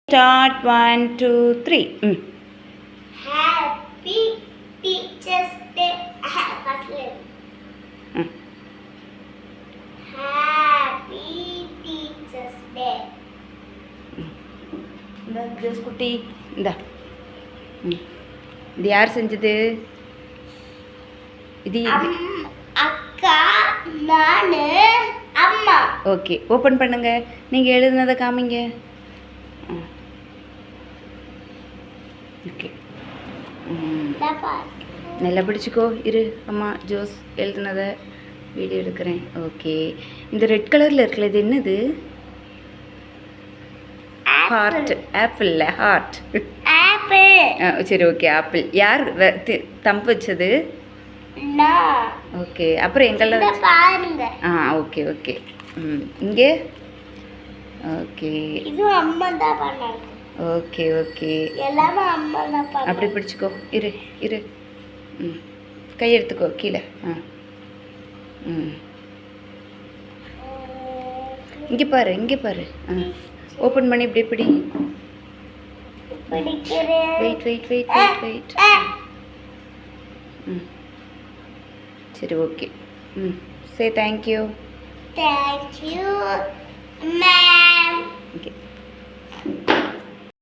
Start 1, 2, 3. Happy Teachers Day. First letter. Happy Teachers Day. இந்த Jose குட்டி இந்த இது யார் செஞ்சது? இது அக்கா, நானு, அம்மா. ஓகே, ஓப்பன் பண்ணுங்க. நீங்கள் எழுதுனதை காமிங்க. ஓகே, நல்லா பிடிச்சிக்கோ. இரு, அம்மா ஜோஸ் எழுதுனதை வீடியோ எடுக்கிறேன். ஓகே, இந்த ரெட் கலரில் இருக்குல்ல, இது என்னது? ஹார்ட். Apple heart. ஆப்பிள். சரி, ஓகே, ஆப்பிள். யார் தம்பு வச்சது? ஓகே, அப்புறம் எங்கெல்லாம் பாருங்க. Okay okay. இங்கே ஓகே. இது அம்மா தான் பண்ணாங்க. ஓகே ஓகே, எல்லாமே அம்மா தான் பண்ணாங்க. அப்படி பிடிச்சிக்கோ. இரு இரு. கை எடுத்துக்கோ கீழே. இங்கே பாரு, இங்கே பாரு. ஓப்பன் பண்ணி இப்படி பிடி. Wait wait wait wait wait. சரி, okay. Say thank you. Thank you, ma'am. Okay.